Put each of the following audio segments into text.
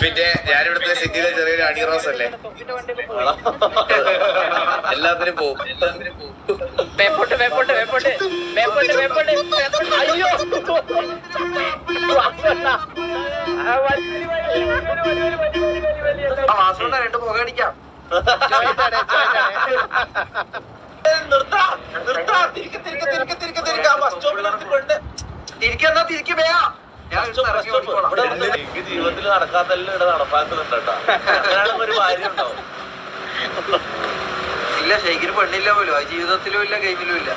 പിന്നെ ഞാനിവിടുത്തെ സിറ്റിയിലെ ചെറിയൊരു അടിറോസ് അല്ലേ, എല്ലാത്തിനും പോവും. അയ്യോ രണ്ട് പുകയടിക്കാം. ജീവിതത്തിൽ നടക്കാത്തല്ലോ ഇവിടെ നടപ്പാക്കുന്നുണ്ട് കേട്ടോ. അങ്ങനെയാണെങ്കിൽ ഒരു ഭാര്യ ഉണ്ടാവും. ഇല്ല, ശരിക്കും പെണ്ണില്ല പോലും, അത് ജീവിതത്തിലും ഇല്ല ഗെയിമിലും ഇല്ല.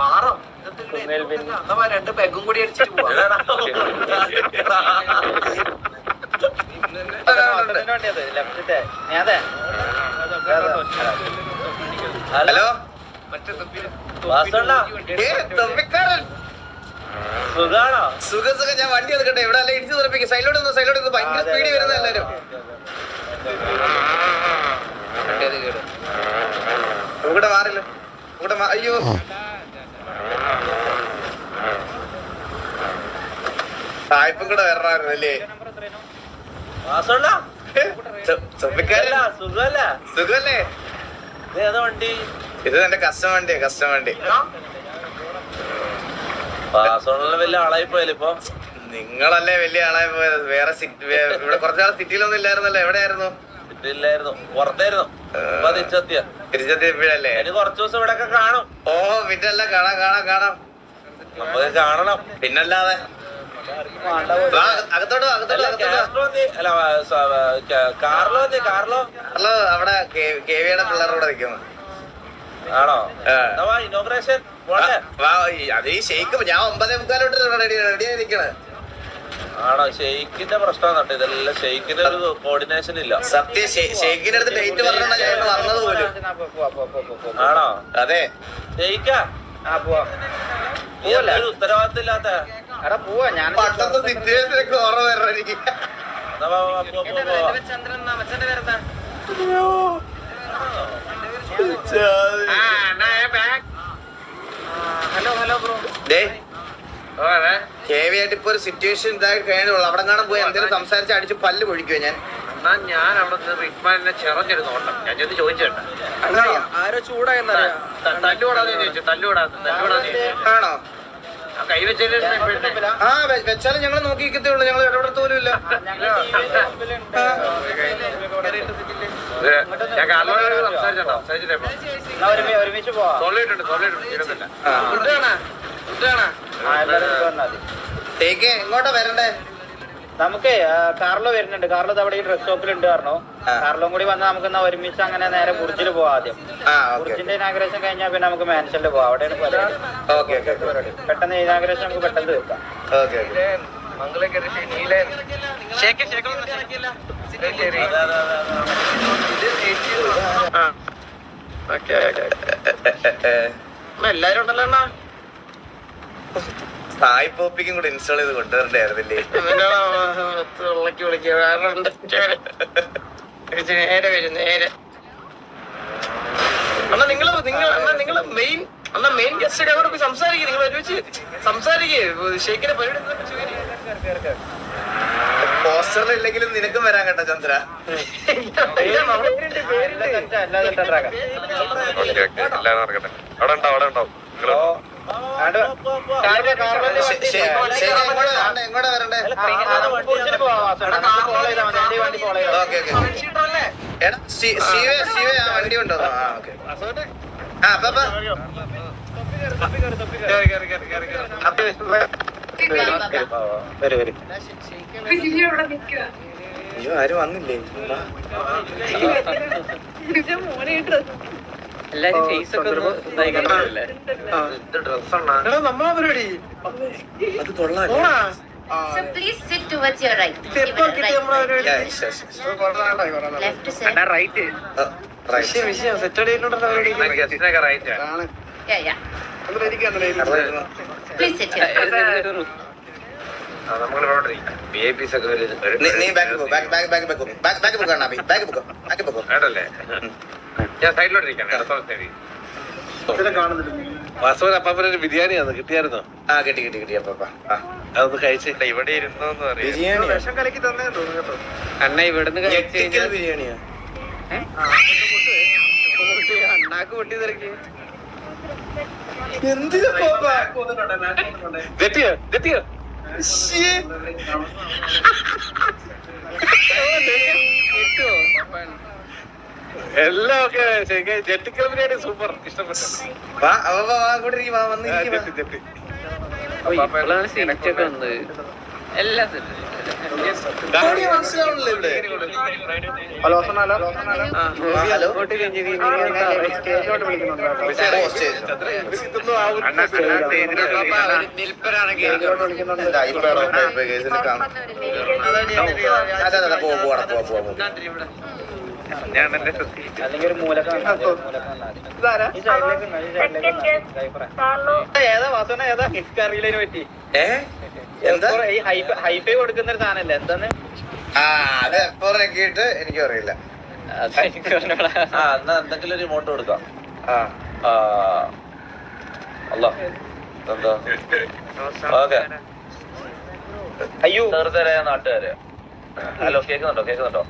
മാറും രണ്ട് പെഗും കൂടി അടിച്ചിട്ട് പോവാ. ഹലോ സുഖാണോ? സുഖം സുഖം. ഞാൻ വണ്ടി എടുക്കട്ടെ, ഇവിടെ അല്ല ഇടിച്ചു തെറിപ്പിക്കും. സൈലോട്ട് ഭയങ്കര സ്പീഡിൽ വരുന്ന എല്ലാരും. ഇവിടെ മാറില്ല, ഇവിടെ അയ്യോ സായിപ്പും കൂടെ വരണമായിരുന്നല്ലേ. സുഖല്ലേ? വണ്ടി ഇത് എന്റെ കസ്റ്റം വണ്ടി. വലിയ ആളായി പോയല്ലോ ഇപ്പൊ. നിങ്ങളല്ലേ വലിയ ആളായി പോയത്. വേറെ ഇവിടെ കുറച്ചാൾ സിറ്റിയിലൊന്നും ഇല്ലായിരുന്നല്ലോ. എവിടെയായിരുന്നു? സിറ്റിയിലായിരുന്നു, പുറത്തായിരുന്നു. തിരിച്ചെത്തിയപ്പോഴല്ലേ? കുറച്ചു ദിവസം ഇവിടെ ഒക്കെ കാണും. ഓ പിന്നല്ല, കാണാം. നമുക്ക് കാണണം, പിന്നല്ലാതെ. അകത്തോട്ട് കാർലോ അവിടെ കെവിയുടെ പിള്ളേരോടെ നിൽക്കുന്നു. ആണോ? ഇനോഗ്രേഷൻ അത് ഈ ഷെയ്ക്ക് ഞാൻ 9:45 റെഡിയായി നിൽക്കണേ. ആണോ? ഷെയ്ക്കിന്റെ പ്രശ്നം കേട്ടോ. ഇതെല്ലാം ഷെയ്ക്കിന്റെ ഒരു കോർഡിനേഷൻ ഇല്ല. സത്യം, ഷെയ്ക്കിന്റെ അടുത്ത് ഡേറ്റ് പറഞ്ഞാ ഞാൻ വന്നത് പോലും. ആണോ? അതെ, ഷെയ്ക്കാ ഉത്തരവാദിത്തം ഇല്ലാത്ത പണ്ടത്തെ സിറ്റുവേഷനൊക്കെ ഓർമ്മ വരണം എനിക്ക്. കേവിയായിട്ട് ഇപ്പൊ ഒരു സിറ്റുവേഷൻ ഇതായി കഴിഞ്ഞുള്ളൂ. അവിടെ കാണാൻ പോയി എന്തെങ്കിലും സംസാരിച്ച് അടിച്ച് പല്ല് പൊഴിക്കുവോ ഞാൻ? ഞാൻ അവിടെ റിക്മാനെ ചെറഞ്ഞൊരു നോട്ടം ഞാൻ ചെന്ന് ചോദിച്ചേട്ടാ. ആരോ ചൂടായെന്നറിയാം. ആണോ? കൈവച്ചാലും ആ വെച്ചാലും ഞങ്ങൾ നോക്കിക്കത്തേ ഉള്ളൂ. ഞങ്ങൾ ഇടപെടത്ത് പോലും ഇല്ല. ഒരുമിച്ച് പോവാം. എങ്ങോട്ടാ വരണ്ടേ? നമുക്ക് കാർലോ വരുന്നുണ്ട്. കാർലോ അവിടെ ഈ ഡ്രസ് ഷോപ്പിൽ ഉണ്ട് പറഞ്ഞു. കാർലോ കൂടി വന്നാൽ നമുക്ക് എന്നാ ഒരുമിച്ച് അങ്ങനെ നേരെ ബുർജിൽ പോവാം. ആദ്യം ബുർജിന്റെ ഇനാഗ്രേഷൻ കഴിഞ്ഞാൽ പിന്നെ നമുക്ക് മാൻഷനിൽ പോവാം. അവിടെയാണ് പെട്ടെന്ന് ഇനാഗ്രേഷൻ നമുക്ക് പെട്ടെന്ന് തീർക്കാം. എല്ലാരും ഉണ്ടല്ലോ അണ്ണാ. സായി പോപ്പിക്കും കൂടെ ഇൻസ്റ്റാൾ ചെയ്ത് കൊണ്ടുവരണ്ടായിരുന്നില്ലേ? നേരെ വരും നേരെ. അണ്ണാ നിങ്ങള് മെയിൻ ഗസ്റ്റ് ഒക്കെ അവിടെ സംസാരിക്കും. നിങ്ങൾ ഒരുമിച്ച് സംസാരിക്കേ. ഷെയ്ക്കിന്റെ പരിപാടി പോസ്റ്ററിലില്ലെങ്കിലും നിനക്കും വരാൻ കേട്ടോ ചന്ദ്ര. അവിടെ ഉണ്ടാവും. എങ്ങോട്ടാ വരണ്ടേ? എടാ ശിവ ആ വണ്ടി ഉണ്ടോ? ആ ഓക്കെ. അയ്യോ ആരും വന്നില്ലേ? എല്ലാരും ഫേസ് ഒക്കെ നമ്മളെ പരിപാടി അത് കൊള്ളാം. So please sit towards your right. Left to sit. വിഷയം set Yeah. Please sit here. നീ ബാക്ക് പോ, ബാക്ക് ഞാൻ സൈഡിലോട്ടിരിക്കാം. വാസവൻ അപ്പാപ്പനൊരു ബിരിയാണിയാണ് കിട്ടിയായിരുന്നോ? ആ കിട്ടി അപ്പാ. അതൊന്ന് കഴിച്ചേ. ഇവിടെ ഇരുന്നോന്ന് പറയാം. ബിരിയാണി വിഷം കലക്കി തന്നെ തോന്നുന്നു കേട്ടോ. അണ്ണ ഇവിടുന്ന് കഴിച്ചു കഴിഞ്ഞാൽ ബിരിയാണിയാ? അണ്ണാക്ക് പൊട്ടി തിരക്കി. എന്തിനാ പാപ്പാ? തെറ്റിയോ? ശ്ശേ. എല്ലാം ഒക്കെ ജെട്ടിക്കൽ ബിരിയാണി സൂപ്പർ ഇഷ്ടപ്പെട്ടു. വാ, അങ്ങോട്ട് ഇരിക്ക്, വാ, വന്നിരിക്ക്, വാ. ഇപ്പോഴാണ് സീറ്റൊക്കെ വന്നത് എല്ലാം ആരെയും മനസ്സിലാവണില്ല ഇവിടെ. Hello hello. ഇതൊന്നും ആവില്ല. അല്ലെങ്കിൽ ഒരു മൂലക്ക ഏതാ വാസന ഏതാ ഹിറ്റ്കറിയിലേക്ക് പറ്റി എന്താ? ഈ ഹൈഫൈ കൊടുക്കുന്ന ഒരു സാധനല്ലേ എന്താന്ന് അത് എപ്പോ നോക്കിയിട്ട് എനിക്കും അറിയില്ല. എന്നാ എന്തെങ്കിലും ഒരു ഇമോട്ട് കൊടുക്കാം. അല്ല എന്താ ഓക്കെ. അയ്യോ ചെറുതരായ നാട്ടുകാര്. ഹലോ കേൾക്കുന്നുണ്ടോ?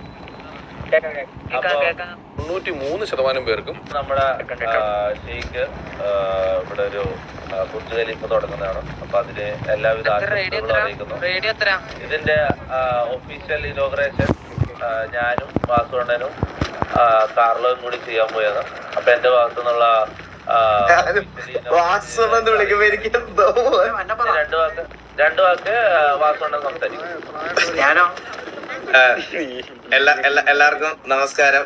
അപ്പൊ 93% പേർക്കും നമ്മുടെ ഷെയ്ഖ് ഇവിടെ ഒരു ബുർജ് ഖലീഫ തുടങ്ങുന്നതാണ്. അപ്പൊ അതില് എല്ലാവിധ ആശംസകളും അറിയിക്കുന്നു. ഇതിന്റെ ഒഫീഷ്യൽ ഇനോഗ്രേഷൻ ഞാനും വാസുണ്ണനും കാർലോയും കൂടി ചെയ്യാൻ പോയത്. അപ്പൊ എന്റെ ഭാഗത്തു നിന്നുള്ള രണ്ടു വാക്ക് വാസുണ്ണൻ സംസാരിക്കും. ഞാനോ? എല്ലാവർക്കും നമസ്കാരം.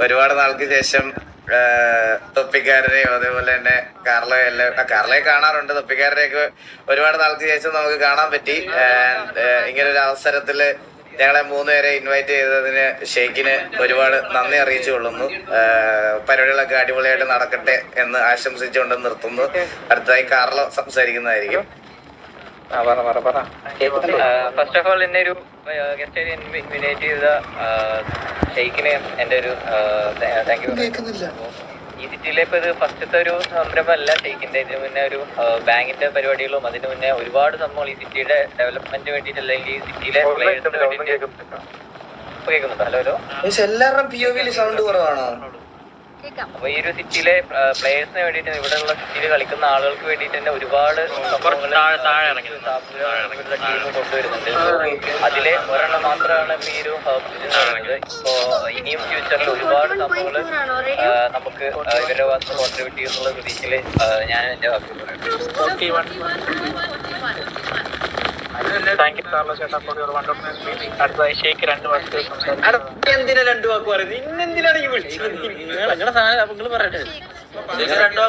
ഒരുപാട് നാൾക്ക് ശേഷം തൊപ്പിക്കാരനെയും അതേപോലെ തന്നെ കാർലോയെ കാണാറുണ്ട്. തൊപ്പിക്കാരനെയൊക്കെ ഒരുപാട് നാൾക്ക് ശേഷം നമുക്ക് കാണാൻ പറ്റി. ഇങ്ങനൊരു അവസരത്തില് ഞങ്ങളെ 3 പേരെ ഇൻവൈറ്റ് ചെയ്തതിന് ഷെയ്ഖിന് ഒരുപാട് നന്ദി അറിയിച്ചു കൊള്ളുന്നു. പരിപാടികളൊക്കെ അടിപൊളിയായിട്ട് നടക്കട്ടെ എന്ന് ആശംസിച്ചുകൊണ്ട് നിർത്തുന്നു. അടുത്തതായി കാർലോ സംസാരിക്കുന്നതായിരിക്കും. ഫസ്റ്റ് ഓഫ് ഓൾ എന്നെ ഒരു ഗസ്റ്റ് ഇൻവൈറ്റ് ചെയ്ത ഷെയ്ഖിന് എൻ്റെ ഒരു താങ്ക് യു. ഈ സിറ്റിയിലെ ഇപ്പൊ ഇത് ഫസ്റ്റത്തെ ഒരു സംരംഭമല്ല ഷെയ്ഖിന്റെ. ഇതിന് മുന്നേ ഒരു ബാങ്കിന്റെ പരിപാടികളും അതിന് മുന്നേ ഒരുപാട് സംഭവങ്ങൾ ഈ സിറ്റിയുടെ ഡെവലപ്മെന്റിന് വേണ്ടിയിട്ട് അല്ലെങ്കിൽ ഈ സിറ്റിയിലെ പ്ലേയേഴ്സിന് വേണ്ടിയിട്ട്. കേൾക്കുന്നുണ്ടോ? ഹലോ. എല്ലാവരുടെയും POV സൗണ്ട് കുറവാണോ? അപ്പൊ ഈ ഒരു സിറ്റിയിലെ പ്ലേയേഴ്സിന് വേണ്ടിയിട്ട് ഇവിടെയുള്ള സിറ്റിയിൽ കളിക്കുന്ന ആളുകൾക്ക് വേണ്ടിയിട്ട് തന്നെ ഒരുപാട് ടീം കൊണ്ടുവരുന്നുണ്ട്. അതിലെ ഒരെണ്ണം മാത്രമാണ് ഇപ്പൊ ഈ ഒരു ഇപ്പോ ഇനിയും ഫ്യൂച്ചറിൽ ഒരുപാട് സംഭവങ്ങൾ നമുക്ക് ഇവരുടെ ഭാഗത്ത് കോൺട്രിബ്യൂട്ട് ചെയ്യുന്നുള്ള പ്രതീക്ഷയില് ഞാൻ എന്റെ എന്തിനാ 2 വാക്ക് പറയുന്നത്? ഇന്നെന്തിനാണ് ഈ വിളിച്ചത്? നിങ്ങളുടെ സാധനം നിങ്ങൾ പറയട്ടെ. രണ്ടു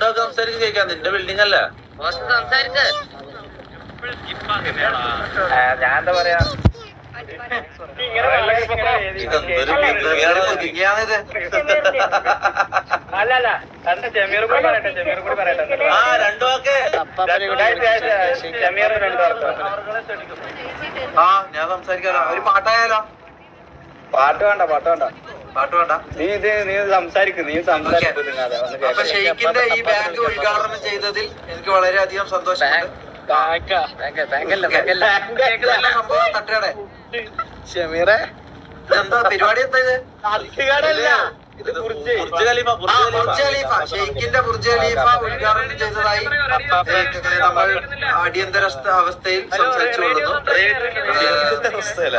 വാക്ക് സംസാരിച്ച് കേൾക്കാം. നിന്റെ ബിൽഡിംഗ് അല്ല. ഞാൻ എന്താ പറയാ, അല്ല കണ്ട ചെമീർ കൂടി പറയട്ടെ. രണ്ടു വാക്ക് ചെമീർ 2 വാക്ക്. ഞാൻ സംസാരിക്കാലോ. ഒരു പാട്ടായാലോ? പാട്ട് വേണ്ട നീ സംസാരിക്കും. അപ്പൊ ഷെയ്ഖിന്റെ ഈ ബാങ്ക് ഉദ്ഘാടനം ചെയ്തതിൽ എനിക്ക് വളരെയധികം സന്തോഷമുണ്ട്. സംഭവം തട്ടയുടെ ഷമീറെ എന്താ പരിപാടി? എന്താ ഇത്? ബുർജ് ഖലീഫ ഷെയ്ഖിന്റെ ബുർജ് ഖലീഫ ഉദ്ഘാടനം ചെയ്തതായി നമ്മൾ അടിയന്തര അവസ്ഥയിൽ സംസാരിച്ചു കൊള്ളുന്നു.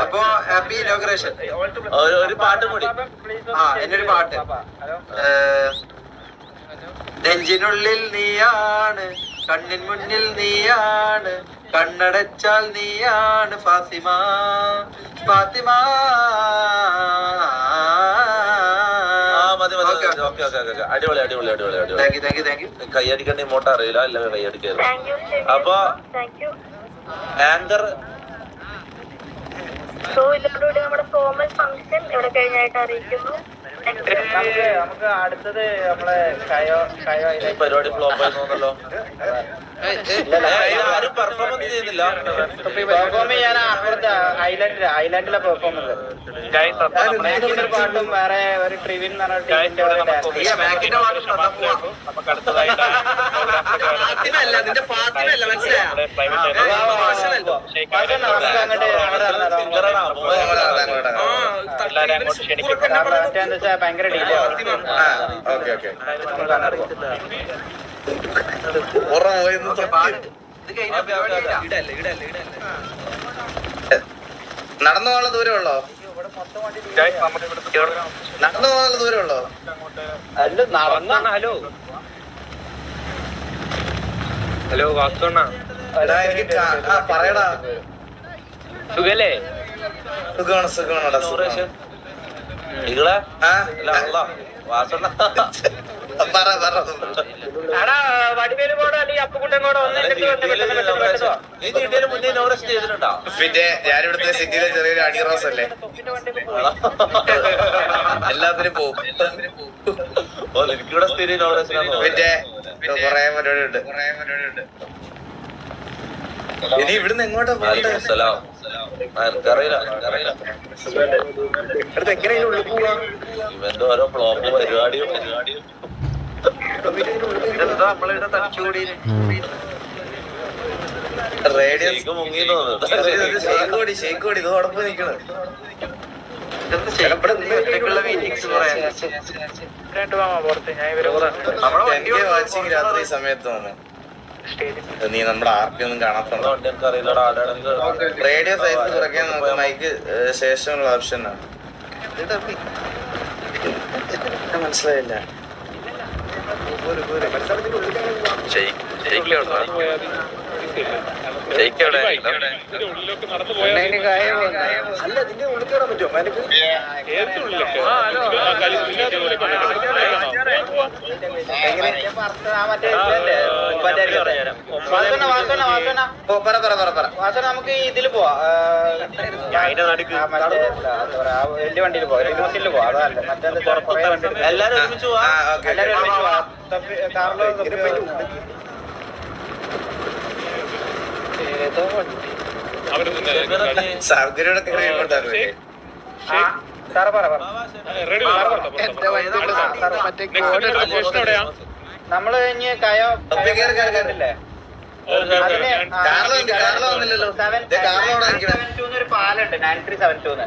അപ്പൊ ഹാപ്പി ഇനോഗ്രേഷൻ. ഒരു പാട്ടും കൂടി. എന്നൊരു പാട്ട്. നെഞ്ചിനുള്ളിൽ നീയാണ്, കണ്ണിൻ മുന്നിൽ നീയാണ്, കണ്ണടച്ചാൽ നീയാണ് ഫാത്തിമ. അടിപൊളി. കൈയടിക്കേണ്ട ഇമോട്ട് അറിയില്ല. അല്ല കൈയടിക്കായിരുന്നു. അപ്പൊ ആങ്കർ നമ്മുടെ ഫോമൽ ഫംഗ്ഷൻ ഇവിടെ കഴിഞ്ഞായിട്ട് അറിയിക്കുന്നു. നമുക്ക് അടുത്തത് നമ്മളെ പരിപാടി ഫ്ലോപ്പ് ആയി തോന്നല്ലോ. ആരും പെർഫോമൻസ് ചെയ്യുന്നില്ല. പെർഫോം ചെയ്യാൻ അപ്പുറത്ത് ഐലാൻഡിലെ പെർഫോമൻസ് പാട്ടും വേറെ ഒരു ട്രിവിൻ എന്ന് പറഞ്ഞ നിന്റെ പാട്ടിനല്ല മനസ്സിലായോ? ഭയങ്കര ഡീലേ നടന്നു പോകാനുള്ള ദൂരമുള്ളോ? നടന്നു പോകാനുള്ള ദൂരമുള്ളോ? അല്ല നടന്ന ഹലോ വാസ്തവണ്ണ എനിക്ക് പറയടാ. സുഖല്ലേ? സുഖമാണോടാ? നിങ്ങളെ ആ വാസണ്ണ പറ എടാ വടിവേല് കൂടെ അല്ലെങ്കിൽ അപ്പുകുട്ടൻ കൂടെ നീ ഇന്ത്യയിൽ മുന്നേ ഇനോഗ്രേഷൻ ചെയ്തിട്ടുണ്ടോ? പിന്നെ ഞാനിവിടുത്തെ സിറ്റിയിലെ ചെറിയൊരു അടിറോസ് അല്ലേ, എല്ലാത്തിനും പോവും. എനിക്കിവിടെ സ്ഥിരം ഇനോഗ്രേഷൻ പിന്നെ കൊറേ പരിപാടി ഉണ്ട്. ഇനി ഇവിടുന്ന് എങ്ങോട്ടാ പോകണ്ടേ? എനിക്കറിയില്ല. ഇവന്റെ ഓരോ ബ്ലോക്ക് പരിപാടിയും റേഡിയോ മുങ്ങി തോന്നുന്നു. ഷെയ്ക്കോടി ഇതോടൊപ്പം നിക്കണ്. എന്റെ വാച്ചിങ് രാത്രി സമയത്ത് തോന്നുന്നു. നീ നമ്മുടെ ആർപി ഒന്നും കാണാത്തോണ്ടോ? റേഡിയോ സൈസ് കുറയ്ക്കാൻ നമുക്ക് മൈക്ക് ശേഷമുള്ള ഓപ്ഷൻ ആണ്. മനസ്സിലായില്ല. നമുക്ക് ഇതില് പോവാ, വലിയ വണ്ടിയിൽ പോവാം, ലിമോസിനിൽ പോവാം. അതല്ല മറ്റേ എല്ലാരും ഒരുമിച്ച് പോവാ. കാറിലോ സൗകര്യമൊക്കെ കഴിയുമ്പോണ്ടായിരുന്നു. നമ്മള് ഇനി കയോ കണ്ടില്ലേ, ഒരു പാലുണ്ട് 9372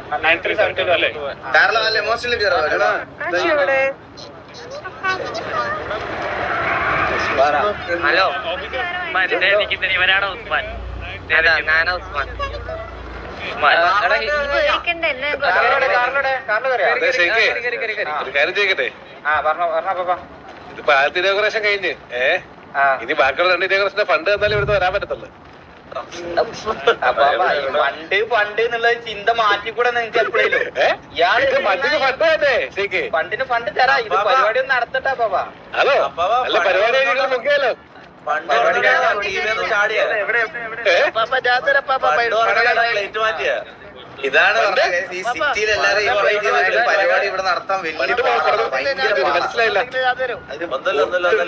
കാറിലോ അല്ല എമോഷണലി കയറാ. ഹലോ ഇവനാണ് ഉസ്മാൻ. ഞാനാ ഉസ്മാൻ. ഇതിപ്പോ ആദ്യത്തെ ഇനോഗ്രേഷൻ കഴിഞ്ഞ് ഇനി ബാക്കിയുള്ള 2 ഇനോഗ്രേഷന്റെ ഫണ്ട് തന്നാലും ഇവിടുന്ന് വരാൻ പറ്റത്തുള്ളൂ. ഫണ്ട് എന്നുള്ള ചിന്ത മാറ്റിക്കൂടെ നിങ്ങൾക്ക് എപ്പോഴേലും? ഫണ്ടിന് ഫണ്ട് തരാം, ഇത് പരിപാടി ഒന്ന് നടത്തട്ടെ പാപ്പാ. അതോ അല്ല പരിപാടി നോക്കിയാലോ? ഇതാണ് ഈ സിറ്റിയിൽ എല്ലാരും പരിപാടി ഇവിടെ നടത്താൻ വലിയ മനസ്സിലായില്ല.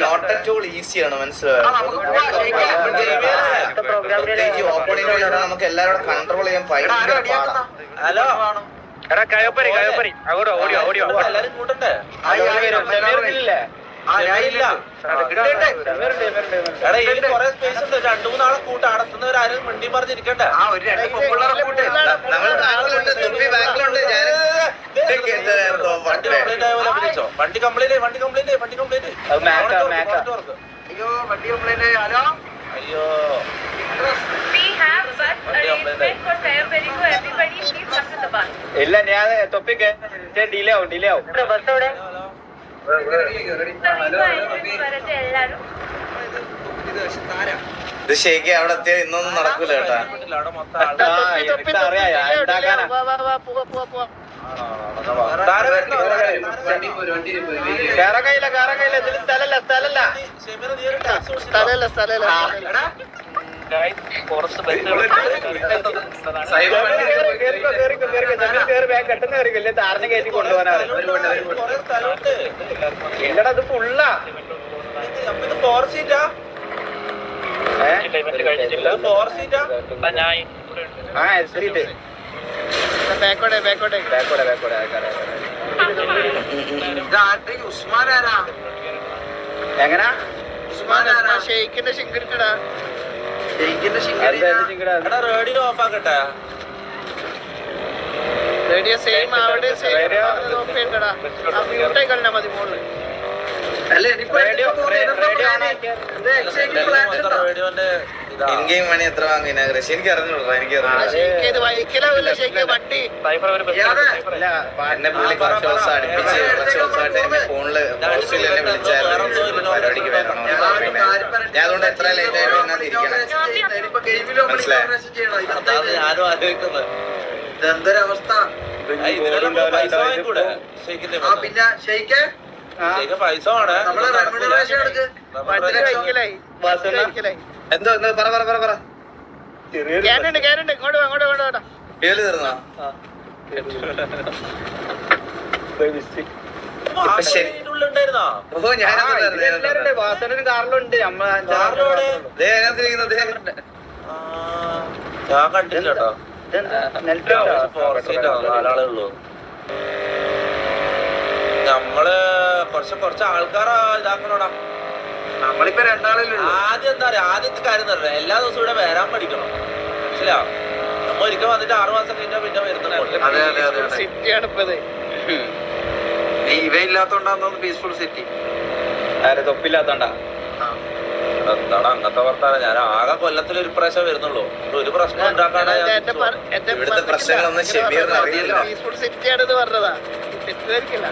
നോട്ട് അറ്റ് ഓൾ ഈസിയാണ്. മനസ്സിലായോ? നമുക്ക് എല്ലാവരും കൺട്രോൾ ചെയ്യാൻ ഭയങ്കര പാടാണ്. ഹലോ എടാ കയോപ്പരി അങ്ങോട്ടോ ഓടിയോ എല്ലാരും കൂട്ടണ്ടേ? ഇല്ലേ എടാ ഇതിൽ കൊറേ സ്പേസ് ഉണ്ട്. 2-3 ആളെ കൂട്ട അടത്തുന്നവരാരും വണ്ടി പറഞ്ഞിരിക്കണ്ടേ? നമ്മൾ ബാക്കിലുണ്ട്, തുമ്പി ബാക്കിലുണ്ട്. വണ്ടി കംപ്ലൈന്റ് ആയ പോലെ പിടിച്ചോ. വണ്ടി കംപ്ലൈന്റ് അയ്യോ അയ്യോ We have bus arrangement for February for everybody. Please come to the bus. ഇല്ല, ഞാൻ തൊപ്പിക്ക് ഡിലേ ആവും ബസ് എവിടെ? എല്ലാരും ഇത് ശരിക്കും അവിടെ എത്തിയ ഇന്നൊന്നും നടക്കൂല കേട്ടാ. അവിടെ മൊത്തം കയറക്കയില്ല ഇതിൽ സ്ഥലല്ല പെട്ടെന്ന് കയറിക്കില്ലേ, താരനെ കയറ്റി കൊണ്ടുപോകാനാണ്. ഇല്ലടാ ഇത് ഫുള്ളാ. ഇത് 4 സീറ്റാ. ഫോർ സീറ്റാ എസ്ട്രീറ്റ് ബാക്കോട്ടെ ബാക്കോട്ടെ ഉസ്മാൻ ആരാ എങ്ങനാ ഷെയ്ക്കിന്റെ ശിങ്കിടാ ജയിക്കിന്റെ എടാ റേഡിയോ ഓഫ് ആക്കട്ടെ റേഡിയോ സെയിം അവിടെ സെയിം ഓഫ് ചെയ്യണ്ടടാ ആ മ്യൂട്ടായി കളഞ്ഞാ മതി മോളില് റേഡിയോന്റെ ഇൻ ഗെയിം മണി എത്ര വാങ്ങും ഇനാഗ്രേഷൻ? എനിക്ക് അറിഞ്ഞൂടാ, എനിക്ക് ഇത് വൈക്കലാവില്ല ഷെയ്ക്ക് വണ്ടി എന്നെ പുള്ളി കുറച്ച് ദിവസം അടുപ്പിച്ച് കുറച്ച് ദിവസമായിട്ട് എന്റെ ഫോണില് ഹോസ്റ്റലിൽ വിളിച്ചായിരുന്നു പരിപാടിക്ക് വരണം. ഞാൻ അതുകൊണ്ട് എത്ര ലേറ്റ് ആയിട്ട് എന്നാ ഇരിക്കണം. അതാണ് ഞാനും ആലോചിക്കുന്നത്. ഇതെന്തൊരവസ്ഥ. പൈസ വാങ്ങിക്കൂടെ ഷെയ്ക്കിന്റെ? പിന്നെ ഷെയ്ക്ക് പൈസ വേണേ. നമ്മളെ റെമ്യൂണറേഷൻ എടുക്ക്. വൈക്കലായി എന്തോ എന്തോ പറ പറ പറ പറ ക്യാനുണ്ട് ഇങ്ങോട്ട് വേണ്ട പേര് തീർന്നോ? ഉണ്ടായിരുന്നോ? ഓ ഞാനത് വാസനും കാറിലുണ്ട് ഞാൻ കണ്ടില്ല കേട്ടോ. നാലാളേ ഉള്ളൂ. നമ്മള് കുറച്ച് ആൾക്കാരെ ഇതാക്കണോടാ. നമ്മളിപ്പോ രണ്ടാളല്ലേ ആദ്യം എന്താ പറയാ, ആദ്യത്തെ കാര്യം തന്നെ എല്ലാ ദിവസവും ഇവിടെ വരാൻ പഠിക്കണം. മനസ്സിലാ? നമ്മ ഒരിക്കൽ വന്നിട്ട് 6 മാസം കഴിഞ്ഞാൽ പിന്നെ വരുന്നുണ്ട്. സിറ്റിയാണ് ഇപ്പൊ ഇവയില്ലാത്തോണ്ടാന്ന് പീസ്ഫുൾ സിറ്റി. തൊപ്പില്ലാത്തോണ്ടാ എന്താണ് അങ്ങനത്തെ വർത്താനം? ഞാൻ ആകെ കൊല്ലത്തിൽ ഒരു പ്രാവശ്യം വരുന്നുള്ളൂ. ഒരു പ്രശ്നം ഉണ്ടാക്കാനാ ഇവിടുത്തെ പ്രശ്നങ്ങളൊന്നും ഷെമീറിന് അറിയില്ല. പീസ്ഫുൾ സിറ്റിയാണെന്ന് പറഞ്ഞതാ, തെറ്റിദ്ധരിക്കില്ല.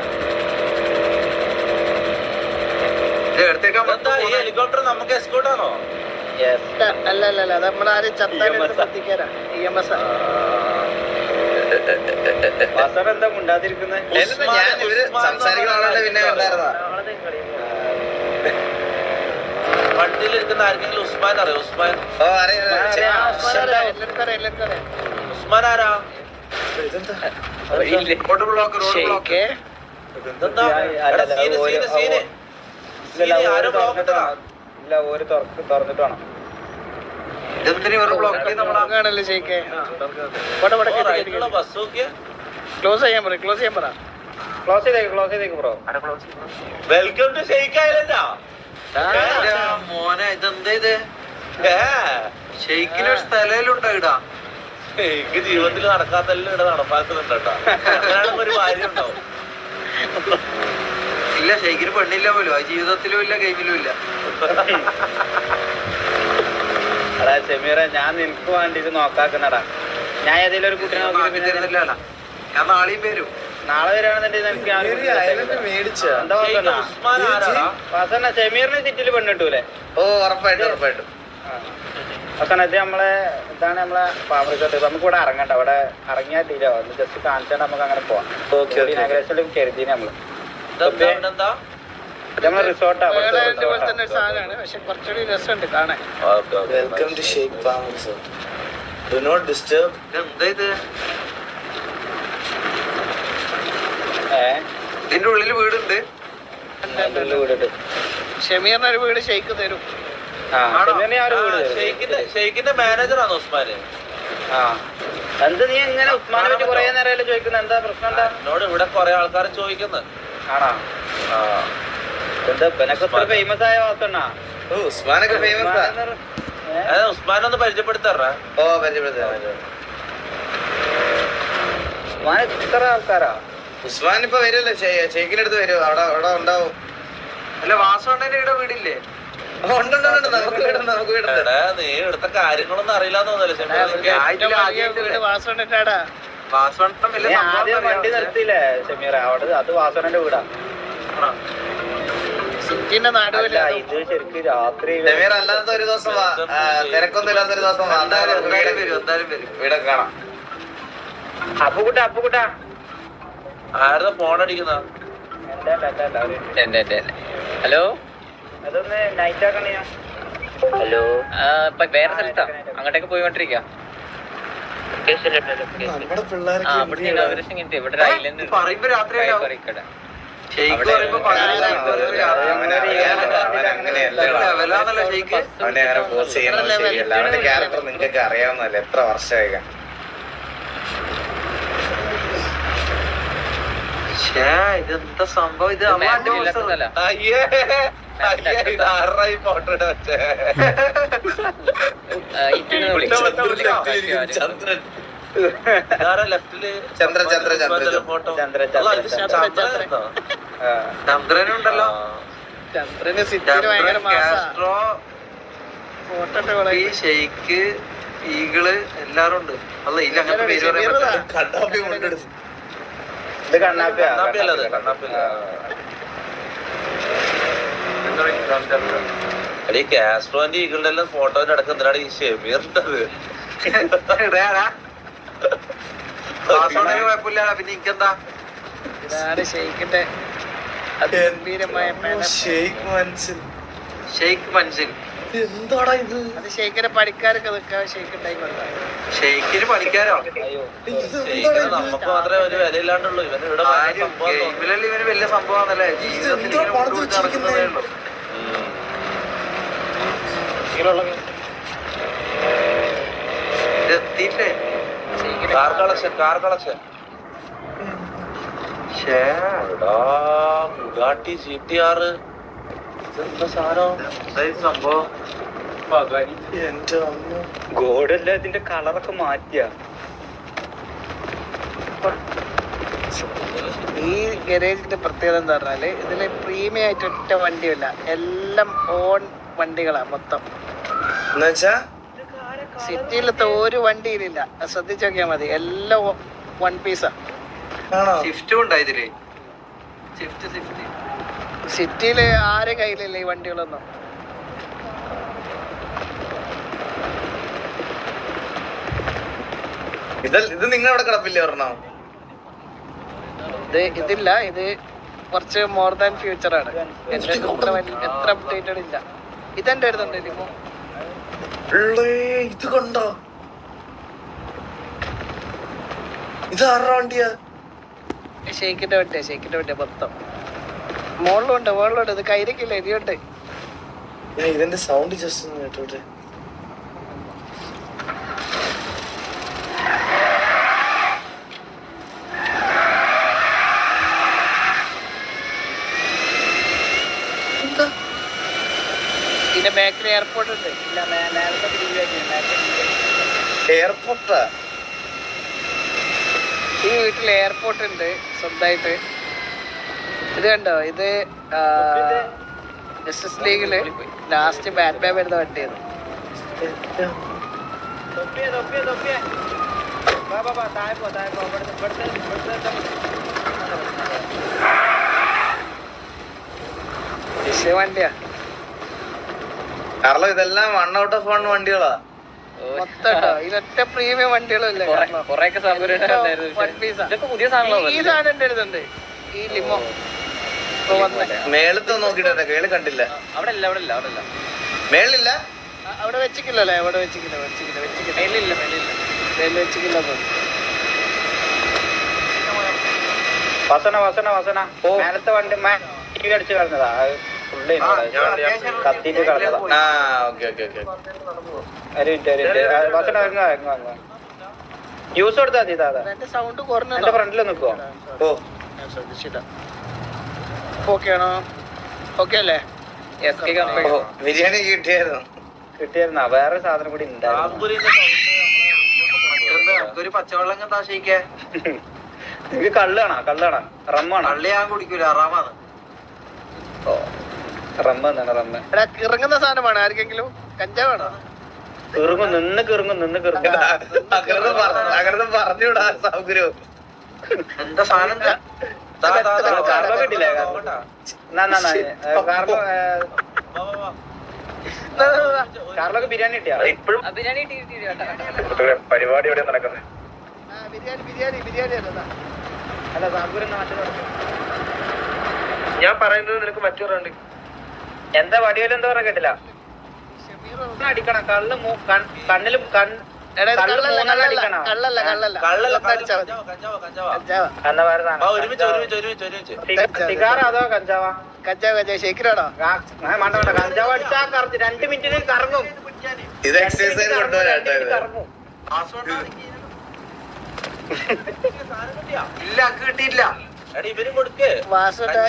എന്താ ഈ ഹെലികോപ്റ്റർ നമുക്ക് എസ്കോർട്ട് ആണോ? അല്ല അത് നമ്മളാരും ചത്താനെത്തിക്കാരാ. EMS എന്താ മുണ്ടാതിരിക്കുന്നത്? ഞാൻ ഇവര് സംസാരിക്കണ പിന്നെ ഉണ്ടായിരുന്നതാ. വണ്ടിയിലിരിക്കുന്ന ആർക്കെങ്കിലും ഉസ്മാൻ അറിയോ? ഉസ്മാൻ ഓ അറിയാം. എല്ലാവർക്കും അറിയാം. ഉസ്മാൻ ആരാ? റോഡ് ബ്ലോക്ക് ഇതെന്താ? എടാ, സീന് ആരോ ബ്ലോക്ക് ഇട്ടതാ. ഇല്ല ഒരു തുറന്നിട്ട് വേണം. ഇതെന്തിനു ഒരു ബ്ലോക്ക് നമ്മളാണല്ലോ ഷെയ്ക്ക്. റൈറ്റിലുള്ള ബസ് നോക്കിയ ക്ലോസ് ചെയ്യാൻ പറ ക്ലോസ് ചെയ്തേക്ക് ബ്രോ. വെൽക്കം ടു ഷെയ്ഖ് ഐലൻഡാ. മോനെ ഇതെന്താ ഇത്? ഷെയ്ക്കിന് ഒരു സ്ഥലയിലുണ്ടോ ഇടാ? ഷെയ്ഖ് ജീവിതത്തിൽ നടക്കാത്തല്ല ഇവിടെ നടപ്പാക്കുന്നുണ്ട് കേട്ടോ. അങ്ങനെയാണെങ്കിൽ ഒരു കാര്യം ഉണ്ടാവും. ഇല്ല, ഷെയ്ക്കിന് പെണ്ണില്ല പോലും. ആ ജീവിതത്തിലും ഇല്ല, ഗെയിമിലും ഇല്ല. എടാ ഷെമീറെ, ഞാൻ നിനക്ക് വേണ്ടിട്ട് നോക്കാക്കുന്നടാ. ഞാൻ ഏതെങ്കിലും ഒരു കുട്ടിനെ നോക്കിയിരുന്നില്ല. ഞാൻ നാളെയും വരും. നാളെ വരികയാണെന്നുണ്ടെങ്കിൽ എന്താ ഉസ്മാൻ ആരാടാ? വാസന ഷെമീറിന് സിറ്റിയിൽ പെണ്ണിട്ടൂലേ? ഓ ഉറപ്പായിട്ടും. വാസന ഇത് ഇതാണ് നമ്മളെ ഫാം റിസോർട്ട്. നമുക്ക് ഇവിടെ ഇറങ്ങണ്ട. ഇവിടെ ഇറങ്ങിയാൽ തീരോ ഒന്ന് ജസ്റ്റ് കാണിച്ചാൽ നമുക്ക് അങ്ങനെ പോവാം. ഇനാഗ്രേഷനിലും കരുതി നമ്മള് ഇതെന്താ? നമ്മളെ റിസോർട്ടാ. പോലെ തന്നെ ഒരു സാധനമാണ്, പക്ഷെ കുറച്ചുകൂടി രസമുണ്ട് കാണാൻ. Welcome to Sheikh farm resort. Do not disturb. ഇതെന്താ ഇത്? ഇതിന്റെ ഉള്ളില് വീടുണ്ട്. വീടുണ്ട്. ഷെമീറിന് ഒരു വീട് ഷെയ്ക്ക് തരും. ഷെയ്ഖിന്റെ മാനേജറാണോ ഉസ്മാന്? എന്ത് നീ എങ്ങനെ ഉസ്മാനെ പറ്റി കുറെ നേരം ചോദിക്കുന്നത്? എന്താ പ്രശ്നം? എന്താ എന്നോട് ഇവിടെ കുറെ ആൾക്കാർ ചോദിക്കുന്നത്. ആണോ? എന്താ ഇവനൊക്കെ ഇത്ര ഫേമസ് ആയ വാസണ്ണ? ഓ ഉസ്മാനൊക്കെ ഫേമസ്. ഉസ്മാനൊന്ന് പരിചയപ്പെടുത്താറ. ഓ പരിചയപ്പെടുത്താ. ഉസ്മാൻ ഇത്ര ആൾക്കാരാ? ഉസ്മാൻ ഇപ്പൊ വരുമല്ലോ, ഷെയ്ഖിന്റെ അടുത്ത് വരും. അവിടെ ഉണ്ടാവും. അല്ല, വാസവണ്ണന്റെ ഇവിടെ വീടില്ലേ? ഉണ്ട്. നമുക്ക് വീടുണ്ട്. നീ എടുത്ത കാര്യങ്ങളൊന്നും അറിയില്ലാന്ന് തോന്നല്ലേ? വാസോണ്ടാടാ. വാസവണ്ണം ആദ്യം വണ്ടി നിർത്തിയില്ലേ ഷെമീറ? അവിടെ അത് വാസവണ്ണന്റെ വീടാ. സിറ്റിന്റെ നാടുവല്ല ഇത് ശരിക്കും രാത്രി ഷെമീർ അല്ലാത്ത ഒരു ദിവസം തിരക്കൊന്നും ഇല്ലാത്തൊരു ദിവസം വീടൊക്കെ കാണാം. അപ്പുകുട്ടാ ആരുടെ ഫോൺ അടിക്കുന്ന? ഹലോ, അതൊന്ന് നൈറ്റ് ആക്കണേ. ഹലോ, ഇപ്പൊ വേറെ സ്ഥലത്താ, അങ്ങോട്ടേക്ക് പോയിക്കൊണ്ടിരിക്കുക. നമ്മുടെ പിള്ളേർക്ക് ഇവിടെ ഒരു ഐലൻഡ്. പറയുമ്പോ രാത്രി ഷെയ്ക്ക് പറയുമ്പോ ലെവലാന്നല്ലോ ഷെയ്ക്ക്. അവനെ അങ്ങനെ ഫോഴ്സ് ചെയ്യുന്നത് ശരിയല്ല. അവന്റെ ക്യാരക്ടർ നിങ്ങൾക്കൊക്കെ അറിയാവുന്നതല്ലേ, എത്ര വർഷമായി. ഇതെന്താ സംഭവം? ഇത് ഫോട്ടോ വെച്ചേ ചന്ദ്രൻ ലെഫ്റ്റില് ഫോട്ടോ ചന്ദ്രനുണ്ടല്ലോ. കാസ്ട്രോ, ഈ ഷെയ്ക്ക്, ഈഗിള് എല്ലാരും ഉണ്ട്. അല്ല ഇല്ല, അങ്ങനത്തെ പേര് പറയാൻ പറ്റില്ല. കണ്ണാപ്പി കൊണ്ടെടുത്ത് ഇത് കണ്ണാപ്പിയാ. എടീ കാസ്ട്രോന്റെ ഈഗിളുടെ എല്ലാം ഫോട്ടോന്റെ അടക്കം എന്തിനാണ് ഈ ഷെമീറിട്ടത്? കുഴപ്പമില്ല. പിന്നെ എനിക്കെന്താ ഇതാണ് ഷെയ്ക്കിന്റെ ഷെയ്ഖ് മൻസിൽ. എന്താടാ ഇത്? അത് ഷെയ്ക്കിന്റെ പണിക്കാരൊക്കെ നിൽക്കാൻ ഷെയ്ക്ക് ഉണ്ടായി കൊടുക്കാം. ഷെയ്ക്കിന് പണിക്കാരോ? ഷെയ്ക്കിന് നമുക്ക് മാത്രമേ ഒരു വിലയില്ലാണ്ടുള്ളൂ. ഇവന് ഇവിടെ ഗെയിമിലല്ലേ ഇവന് വലിയ സംഭവമാണല്ലേ. ജീവിതത്തിൽ ഇങ്ങനെ കൊണ്ടുപോയിട്ട് നടക്കുന്നതേ ഉള്ളൂ. എത്തിയില്ലേ കാർ കളക്ഷൻ ബുഗാട്ടി GTR ഇതെന്താ സാധനം? എന്തായാലും സംഭവം ഗോഡല്ല, ഇതിന്റെ കളറൊക്കെ മാറ്റിയ. ഈ ഗരേജിന്റെ പ്രത്യേകത എന്താ പറഞ്ഞാല് ഇതില് പ്രീമിയം ആയിട്ട് ഒറ്റ വണ്ടിയില്ല, എല്ലാം ഓൺ വണ്ടികളാ മൊത്തം. എന്നുവെച്ചാ സിറ്റിയിലത്തെ ഒരു വണ്ടിയിലില്ല, ശ്രദ്ധിച്ചു നോക്കിയാൽ മതി, എല്ലാം വൺ പീസാ. സ്വിഫ്റ്റും ഉണ്ടാ ഇതില്? സ്വിഫ്റ്റ് സിറ്റിയില് ആരെ കയ്യിലില്ല ഈ വണ്ടികളൊന്നും. ഇത് നിങ്ങളവിടെ കിടപ്പില്ലേ ഒരെണ്ണം? ഇതില്ല, ഇത് കുറച്ച് മോർ ദാൻ ഫ്യൂച്ചർ ആണ്. എന്റെ എത്ര അപ്ഡേറ്റഡ് ഇല്ല. ഇതെന്റെ അടുത്തുണ്ട് ലിമോ. ഇത് കണ്ടോ? ഇത് ആരുടെ വണ്ടിയാ? ഷെയ്ക്കിന്റെ വണ്ടിയാ മൊത്തം. മുകളിലുണ്ട്. ഇത് കയ്യിലേക്കില്ല, ഇനിയുണ്ട്. ഇതിന്റെ സൗണ്ട് ജസ്റ്റ് ഒന്ന് കേട്ടോട്ടെ. ഇതിന്റെ ബാക്കിൽ എയർപോർട്ട് ഉണ്ട്. ഇല്ല, നേരത്തെ എയർപോർട്ടാ? ഈ വീട്ടിൽ എയർപോർട്ട് ഉണ്ട് സ്വന്തമായിട്ട്. ഇത് കണ്ടോ, ഇത് ജസ്റ്റിസ് ലീഗില് ലാസ്റ്റ് ബാറ്റ്മാൻ വരുന്ന വണ്ടിയാണ്. വണ്ടിയാ കാരണം ഇതെല്ലാം 1 out of 1 വണ്ടികളാ മൊത്തം. ഇതിലൊറ്റ പ്രീമിയം വണ്ടികളില്ല. പുതിയ സാധനങ്ങളോ ഈ സാധനം എന്റെ അടുത്തുണ്ട്, ഈ ലിമോ. മേളത്തെ നോക്കിട്ടെ, കേളി കണ്ടില്ല. അവിടെ ഇല്ല മേളിലില്ല. അവിടെ വെച്ചിട്ടില്ലല്ലേ? അവിടെ വെച്ചിട്ടില്ല. വസന മേലത്തെ വണ്ടി അടിച്ചു കളഞ്ഞതാ. കത്തിട്ട് കളഞ്ഞതാ. വസന യൂസ് കൊടുത്താ മതി. എന്റെ സൗണ്ട് കുറഞ്ഞ എന്റെ ഫ്രണ്ടിൽ നിൽക്കുവോ? ശ്രദ്ധിച്ചില്ല. ഓക്കെയാണോ? ഓക്കെ അല്ലേ? ബിരിയാണി കിട്ടിയായിരുന്നാ? വേറെ സാധനം കൂടി ഉണ്ടായിരുന്നു. ഒരു പച്ചവെള്ളം കണ്ടാ ഷെയ്ക്കേ? എനിക്ക് കള്ളാണോ റമ്മാണ്? കള്ളി ഞാൻ കുടിക്കൂല, അറാമാണ്. റമ്മ ഇറങ്ങുന്ന സാധനമാണ്. ആർക്കെങ്കിലും കഞ്ചാവാണോ? നിന്ന് കിറങ്ങും പറഞ്ഞൂടാ സൗകര്യം. എന്താ സാധനം? കാർലോ കിട്ടില്ലേ? കാർലോക്ക് ബിരിയാണി കിട്ടിയാ? ഇപ്പോഴും പരിപാടി എവിടെ നടക്കുന്നത്? ബിരിയാണി അല്ല, സാബൂര് നാട്ടിൽ ഞാൻ പറയുന്നത് നിനക്ക് മറ്റൊരുണ്ട്. എന്താ വടിയോലും എന്താ പറയാ കേട്ടില്ല? അടിക്കണം. കണ്ണിലും കള്ളല്ല എന്നാ വേറെ സിഗാർ അതോ കഞ്ചാവാ? കഞ്ചാവ് ഷേക്കിലാണോ? വേണ്ട കഞ്ചാവ് അടിച്ചാ 2 മിനിറ്റിന് കറങ്ങും. ഇത് എക്സസൈസ് കൊണ്ടുവരാട്ടോ ഇത്. കറങ്ങും. ഇല്ല അക്ക് കിട്ടിയില്ല. ഇവരും കൊടുക്കേ പാസ്വേഡാ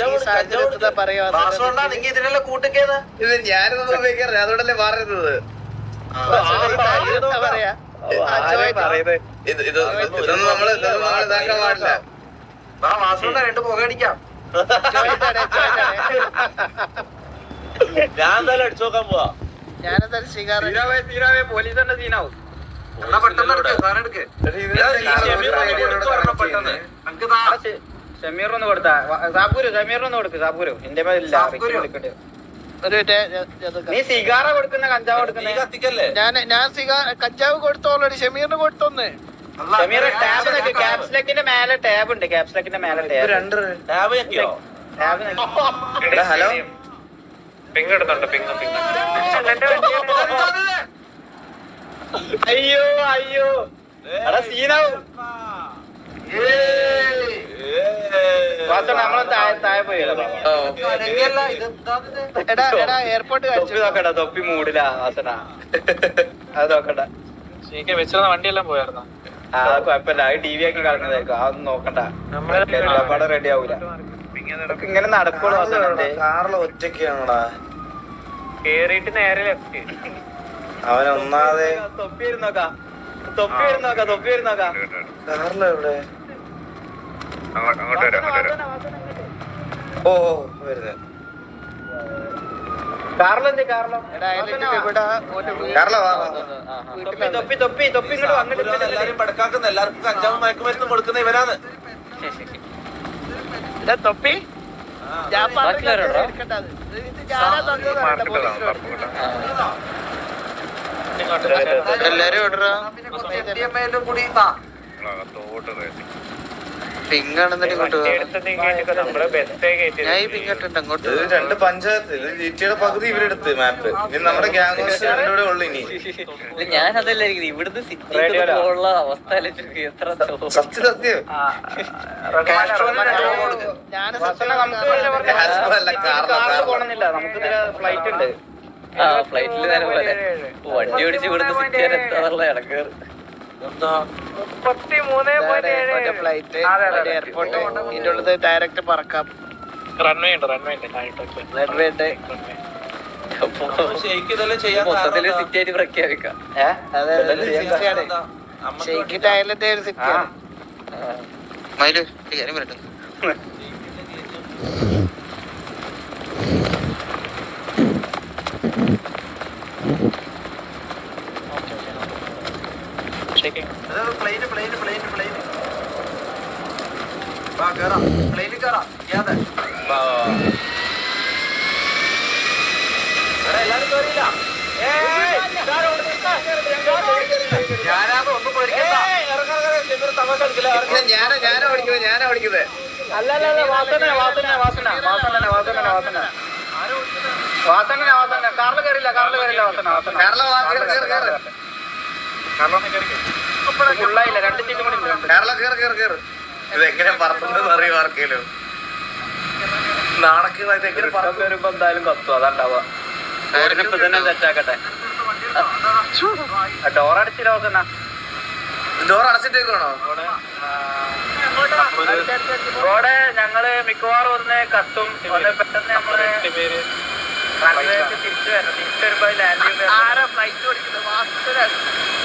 നിങ്ങ ഇതിനെല്ലാം കൂട്ടിക്കേതാ? ഇത് ഞാനിതൊന്നും ഉപയോഗിക്കാറില്ല, അതുകൊണ്ടല്ലേ പറയുന്നത്. ഇതൊന്നും നമ്മള് ഇതാക്കാൻ പാടില്ല. പാസ്വേഡാ 2 പുക അടിക്കാം. ഞാൻ എന്തായാലും അടിച്ചു നോക്കാൻ പോവാ. ഞാനെന്തായാലും സിഗാർ തീരാവേ പോലീസ് തന്നെ സീനാവും. എന്നാ പെട്ടെന്ന് എടുക്ക്, സാധനം എടുക്ക്. ഷമീറിനൊന്ന് കൊടുത്താ ഷമീറിനൊന്ന് കൊടുക്ക്. സാബൂര് എന്റെ മേലില്ല. നീ സിഗാറ കൊടുക്കുന്ന കഞ്ചാവ് കൊടുക്കുന്ന കത്തിക്കല്ലേ? ഞാൻ സിഗാർ കഞ്ചാവ് കൊടുത്തോളൂ. ഷമീറിന് കൊടുത്തോന്ന്. ഷമീർ ടാബ് നോക്ക്. ക്യാപ്സ്ലെക്കിന്റെ മേലെ ടാബ് ഉണ്ട്. ക്യാപ്സ്ലെക്കിന്റെ മേലെ ടാബ് ഹലോ അയ്യോ എടാ സീനാവും. നമ്മളെ താഴെ പോയി എടാ എയർപോർട്ട് തൊപ്പി നോക്കണ്ട. തൊപ്പി മൂടില്ല വാസന. അത് നോക്കണ്ട. വണ്ടിയെല്ലാം പോയായിരുന്നോ? ആ കുഴപ്പമില്ല. അത് ടി വി ആക്കി കളഞ്ഞതായിരിക്കും. അതൊന്നും നോക്കണ്ട. പടം റെഡി ആവൂല. ഇങ്ങനെ നടക്കുള്ളൂ. കാറില് ഒറ്റയ്ക്കാണോടാ? കേറിയിട്ട് നേരെ ലെഫ്റ്റ്. അവൻ ഒന്നാതെ തൊപ്പി വരുന്നോക്കാം. കാറിലെവിടെ? ഓ വരുന്നത് കാറിലെന്ത് കാറിലോ? കാറില വാ. തൊപ്പി ഇങ്ങോട്ട് വന്നിട്ട് എല്ലാരും പടക്കാക്കുന്ന എല്ലാവർക്കും കഞ്ചാവും മയക്കുമരുന്നും കൊടുക്കുന്ന ഇവരാണ്. തൊപ്പി എല്ലാരും കൂടി പിങ്ങാണെന്നിട്ട് ഇങ്ങോട്ട് ഞാൻ ഈ പിങ്ങട്ടുണ്ട് അങ്ങോട്ട്. ഇത് 2 പഞ്ചായത്ത്. ഇത് ജിറ്റിയുടെ പകുതി ഇവരെടുത്ത് മാപ്പ്. ഇനി നമ്മുടെ ഗ്യാങ് രണ്ടുകൂടെ ഉള്ളു. ഇനി ഞാൻ അതല്ല ഇവിടുന്ന് സിറ്റി ഉള്ള അവസ്ഥ എത്ര സത്യം പോണെന്നില്ല. നമുക്ക് ഫ്ലൈറ്റ് ഉണ്ട്. ഫ്ലൈറ്റിൽ നേരം പോലെ വണ്ടി ഓടിച്ച് ഇവിടുന്ന് സിറ്റി വരെ എത്താന്നുള്ള ഇടക്കേറ്. ഫ്ലൈറ്റ് എയർപോർട്ട് ഇതിന്റെ ഉള്ളത് ഡയറക്റ്റ് പറക്കാം. റൺവേ ഉണ്ട്. മൊത്തത്തില് സിറ്റി ആയിട്ട് പ്രഖ്യാപിക്കാം. ഷെയ്ക്കിന്റെ അയലത്തെ ഒരു സിറ്റിയാണ്. പ്ലെയിനിൽ കയറാം. എല്ലാരും കയറിയില്ല. ഞാനാണ് ഒന്നും പേടിക്കണ്ട. ഞാനാ ഓടിക്കുന്നത്. അല്ല വാസന. കാറിൽ കയറില്ല വാസന. ഫുള്ളായില്ല. 2 സീറ്റും കൂടി ഉണ്ട്. കേറ്. ഇതെങ്ങനെ പറത്തുന്നത് അറിയോ ആർക്കേലും? നാണക്കേടായിട്ട് എങ്ങനെ പറത്തും? വരുമ്പോ എന്തായാലും കത്തും. അതാണ്ടാവുക. ഇപ്പൊ തന്നെ സെറ്റാക്കട്ടെ. ഡോർ അടിച്ചില്ല വാസന. ഡോർ അടച്ചിട്ടേക്കണോ? ഇവിടെ ഞങ്ങള് മിക്കവാറും ഒന്ന് കത്തും. ഒന്ന് പെട്ടെന്ന് നമ്മള് തിരിച്ചു വരണം. തിരിച്ചു വരുമ്പോ ലാൻഡ്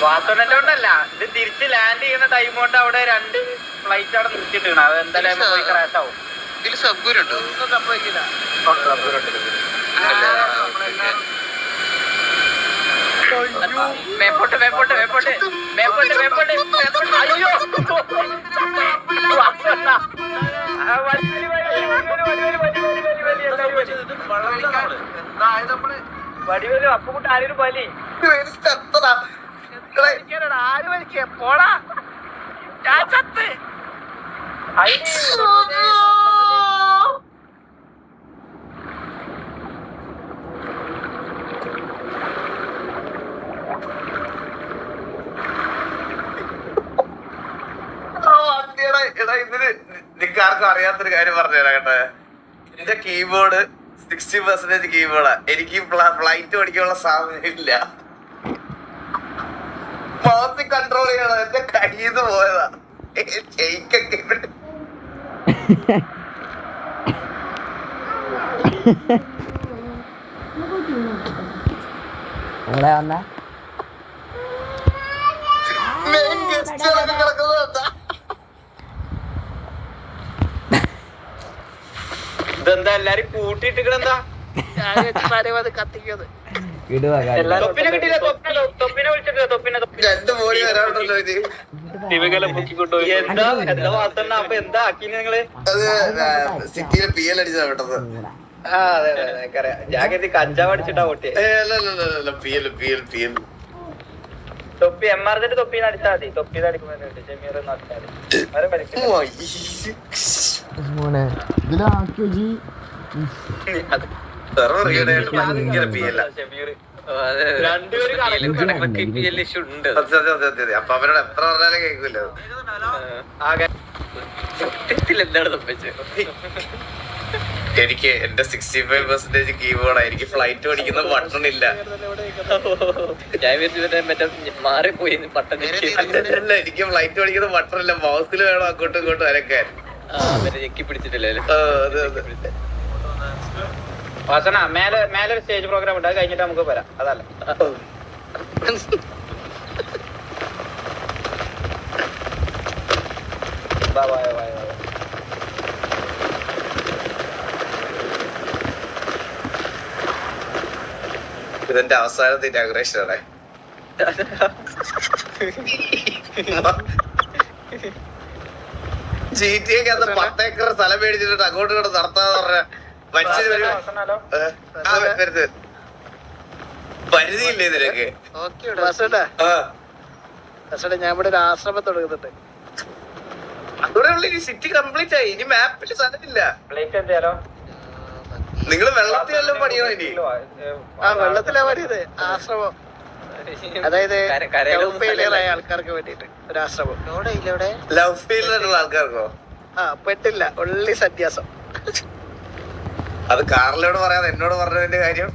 വാസനന്റെ കൊണ്ടല്ല. ഇത് തിരിച്ച് ലാൻഡ് ചെയ്യുന്ന ടൈം കൊണ്ട് അവിടെ 2 ഫ്ലൈറ്റ് അവിടെ നിർത്തിയിട്ടാണ്. അത് എന്തായാലും പോയി ക്രാഷ് ആവും. ഇതിൽ സബ്ഗുരുണ്ടോ? ഒന്നും സംഭവിക്കില്ല. മേപ്പോട്ട്. അയ്യോ വടിവലും അപ്പുകൂട്ട് ആരും വലി ആര് വലിക്കുക പോടാ. ഞാൻ ചത്ത്. നിങ്ങൾക്ക് ആർക്കും അറിയാത്തൊരു കാര്യം പറഞ്ഞുതരാം കേട്ടോ. എന്റെ കീബോർഡ് 60% കീബോർഡാ. എനിക്ക് ഫ്ലൈറ്റ് ഓടിക്കാനുള്ള സാധ്യത ഇല്ല. മൗസ് കൺട്രോൾ ചെയ്യണം. എന്റെ കയ്യിൽ നിന്ന് പോയതാ. ഷെയ്ക്കൊക്കെ ഇവിടെ ഇതെന്താ എല്ലാരും കൂട്ടിയിട്ടിക്കണെന്താ കത്തിക്കത് തൊപ്പിനെ കിട്ടിയില്ല. തൊപ്പിനെ വിളിച്ചിട്ടില്ല. തൊപ്പിനെ 2 ബോഡി വരാറുണ്ടല്ലോ ഇത്. എന്താ എന്താ വാർത്തണ്ട. അപ്പൊ എന്താ ആക്കിന് നിങ്ങള്? അത് സിറ്റിയിൽ PL അടിച്ചാ പെട്ടത്. ആ അതെ അതെ എനിക്കറിയാം. ഞാൻ കരുതി കഞ്ചാവ് അടിച്ചിട്ടാ പൊട്ടിയെ. PL തൊപ്പി MRZ തൊപ്പിന്ന് അടിച്ചാൽ മതി. തൊപ്പിന്ന് അടിക്കുമ്പോ ജമീർ അടിച്ചാൽ ഭയങ്കര PL. അപ്പൊ അവരോട് എത്ര പറഞ്ഞാലും കേൾക്കൂല. എന്താണ് സംഭവിച്ചത്? എനിക്ക് എന്റെ 65% കീബോർഡാ. എനിക്ക് ഫ്ലൈറ്റ് ഓടിക്കുന്ന ബട്ടൺ ഇല്ല. ഞാൻ വിചാരിച്ചു മറ്റേ മാറിപ്പോയി പട്ടം അല്ല, എനിക്ക് ഫ്ലൈറ്റ് ഓടിക്കുന്ന ബട്ടൺ ഇല്ല. മൗസിൽ വേണം അങ്ങോട്ടും ഇങ്ങോട്ടും അരക്കാൻ. ഞെക്കി പിടിച്ചിട്ടില്ലേ? വാസന മേലെ മേലെ ഒരു സ്റ്റേജ് പ്രോഗ്രാം ഉണ്ട്. അത് കഴിഞ്ഞിട്ട് നമുക്ക് വരാം. അതല്ല ഇതെന്റെ അവസാനത്തെ ഇനാഗുറേഷൻ ആണ്. GTA ക്ക് 10 ഏക്കർ സ്ഥലം മേടിച്ചിട്ട് അങ്ങോട്ട് ഇങ്ങോട്ട് നടത്താന്ന് പറഞ്ഞ മനുഷ്യര് പരിധിയില്ലേ ഇതിനൊക്കെ? ഞാൻ ഇവിടെ ഒരു ആശ്രമം തുടങ്ങുന്നുണ്ട്. അതോടെയുള്ള ഈ സിറ്റി കംപ്ലീറ്റ് ആയി. ഇനി മാപ്പിൽ സ്ഥലമില്ല. നിങ്ങൾ വെള്ളത്തിലെല്ലാം പണിയോ ഇനി? വെള്ളത്തിലാ പണിയത്. ആശ്രമം, അതായത് ലവ് ഫെയിലിയർ ആയ ആൾക്കാർക്ക് വേണ്ടിട്ട് ഒരു ആശ്രമം. ലവ് ഫെയിലിയറുള്ള ആൾക്കാർക്കോ? പെട്ടില്ല, ഉള്ളി സന്യാസം. അത് കാറിലോട് പറയാതെ എന്നോട് പറഞ്ഞതിന്റെ കാര്യം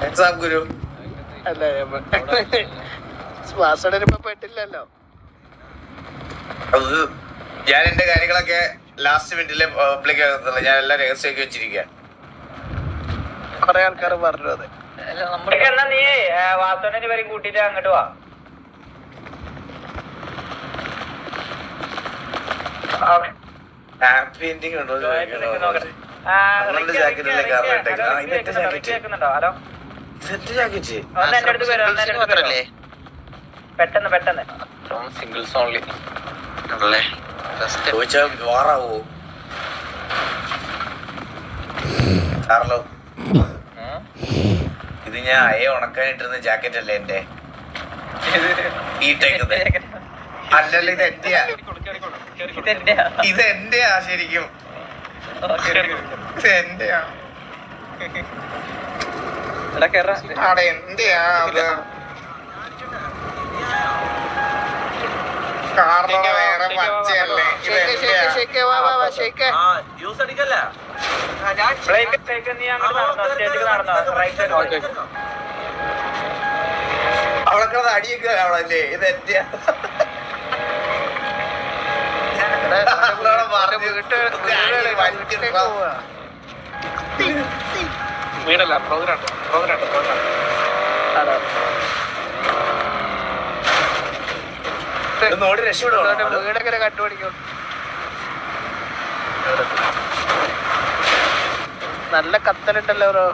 എക്സാം ഗുരു അല്ല, ശ്വാസടനിപ്പോ പെട്ടില്ലല്ലോ. അത് ഞാൻ എന്റെ കാര്യങ്ങളൊക്കെ ലാസ്റ്റ് മിനിറ്റിലെ പബ്ലിക് ആകത്തുള്ളൂ. ഞാൻ എല്ലാം രഹസ്യമാക്കി വെച്ചിരിക്കുക. കൊറേ ആൾക്കാർ പറഞ്ഞു അത്. എന്നാ നീ വാസോനെ വരെ കൂട്ടിട്ട് അങ്ങോട്ട് വാ. ഹാപ്പി എൻഡിങ് ഉണ്ടോ? ജാക്കറ്റിലെ പെട്ടെന്ന് പെട്ടെന്ന് സിംഗിൾസ് ഓൺലി ചോദിച്ചാ വാറാവോ കാർലോ? ഇത് ഞാൻ ഉണക്കാനിട്ടിരുന്ന ജാക്കറ്റ് അല്ലേ എന്റെ? ഈ ടൈപ്പ് അല്ലല്ലോ, ഇത് എന്റെയാ. ഇത് എന്റെയാ ശരിക്കും. ഇത് എന്റെയാ. അവിടെ എന്റെയാ അത്. കാർലോടെ വേറെ പച്ചയല്ലേ? ഇത് എന്റെയാ. അവിടെ കിടന്ന് അടിയൊക്കെ അവളല്ലേ? ഇത് എന്റെയാ. വീടല്ല, പ്രോഗ്രാം നോടി രക്ഷപ്പെടും. വീടൊക്കെ കണ്ടുപിടിക്കും. നല്ല കത്തലുണ്ടല്ലോ ബ്രോ.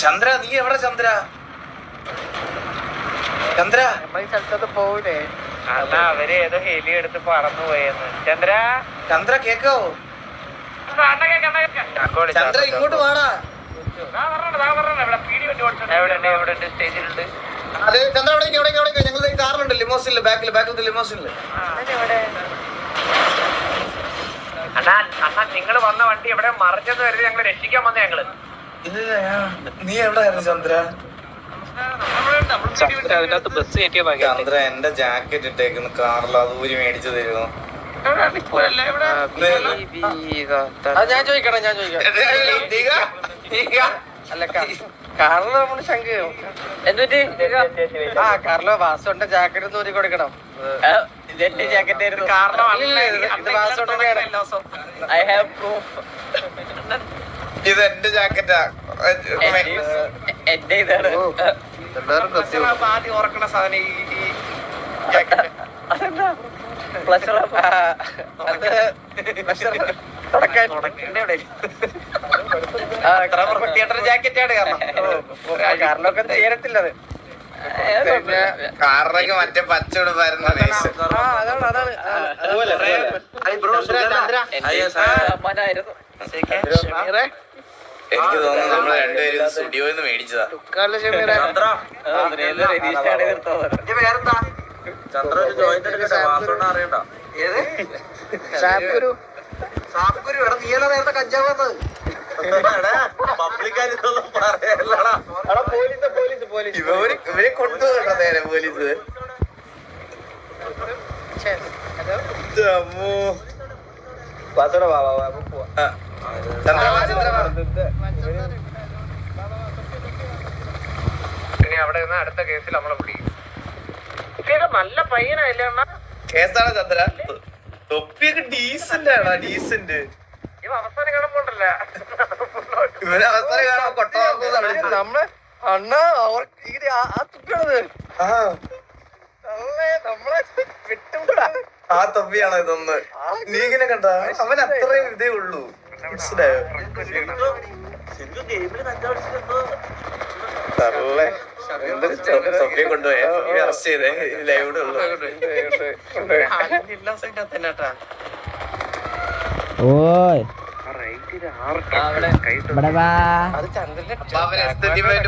ചന്ദ്ര, നീ എവിടെ? ചന്ദ്ര ചന്ദ്ര നമ്മൾ ഈ സ്ഥലത്തൊക്കെ പോവില്ലേ? അവര് ഏതോ ഹെലി എടുത്ത് പറന്നു പോയെന്ന്. ചന്ദ്ര ചന്ദ്ര കേക്കാവോ? ചന്ദ്ര ഇങ്ങോട്ട് വാടാ. എവിടെ സ്റ്റേജിലുണ്ട്? അതെ ചന്ദ്ര എവിടെ? ഞങ്ങളുടെ കാറിലുണ്ട്, ലിമോസിനില്, ബാക്കിലത്തെ ലിമോസിനില്. അണ്ണാ നിങ്ങൾ വന്ന വണ്ടി എവിടെ മറിഞ്ഞെന്ന് കരുതി ഞങ്ങൾ രക്ഷിക്കാൻ വന്ന ഞങ്ങള്. നീ എവിടെയായിരുന്നു ചന്ദ്ര? അതിനകത്ത് ബസ് കയറ്റിയതാ ചന്ദ്ര എന്റെ ജാക്കറ്റ് ഇട്ടേക്കുന്നു കാറിൽ അത് ഊരി മേടിച്ചു തരുമോ? ഞാൻ ചോദിക്കണം അല്ല കാറില് നമ്മള് ശങ്ക എന്നിട്ട് ആ കാറിലോ വാസുവിന്റെ ജാക്കറ്റ് തൂരി കൊടുക്കണം. ഇതെന്റെ ജാക്കറ്റ് ആയിരുന്നു. I have proof. ഇത് എന്റെ ജാക്കറ്റാ. എന്റെ ഇതാണ്. ആദ്യം ഓർക്കണ സാധനം ഈ ജാക്കറ്റ്. അതെന്താ പ്ലഷർ? തിയേറ്റർ ജാക്കറ്റ് ആണ് കാരണമൊക്കെ തീരത്തില്ലത്. കാറിലൊക്കെ മറ്റേ പച്ച ഉടുപ്പായിരുന്നു നൈസ്. എനിക്ക് തോന്നുന്നു നമ്മൾ രണ്ടുപേരും സ്റ്റുഡിയോയിൽ നിന്ന് മേടിച്ചതാ. ചന്ദ്ര ഒരു ജോയിന്റ് എടുക്കട്ടെ, വാസോണ്ട അറിയണ്ട. ഏത് സാപ്കുരു എടാ നീയല്ല നേരത്തെ കഞ്ചാവ് പബ്ലിക്കാരിതൊന്നും പറയല്ലടാ. ഇവരെ കൊണ്ടുപോകണ്ട നേരെ പോലീസ്. ഇനി അവിടെ നിന്ന് അടുത്ത കേസിൽ നമ്മളെ പിടിക്കും. നല്ല പയ്യനായില്ലേ അണ്ണാ? കേസാണ് ചന്ദ്ര. തൊപ്പിയൊക്കെ ഡീസന്റ് ആണോ? ഡീസന്റ്. ഇവ അവസാനം കാണുമ്പോണ്ടല്ല ഇവരെ അവസാനം കാണാൻ കൊട്ട നമ്മള് അണ്ണാ ആ തുപ്പിയാണത്. നമ്മളെ വിട്ടുകൂടാ. ആ തൊപ്പിയാണോ ഇതൊന്ന്? നീ ഇങ്ങനെ കണ്ട അവൻ അത്രയും ഇതേ ഉള്ളൂ. മനസ്സിലായോ? തള്ളേ തൊപ്പിയെ കൊണ്ടുപോയ അറസ്റ്റ് ചെയ്തേ. ലൈവിടെ ഉള്ളു.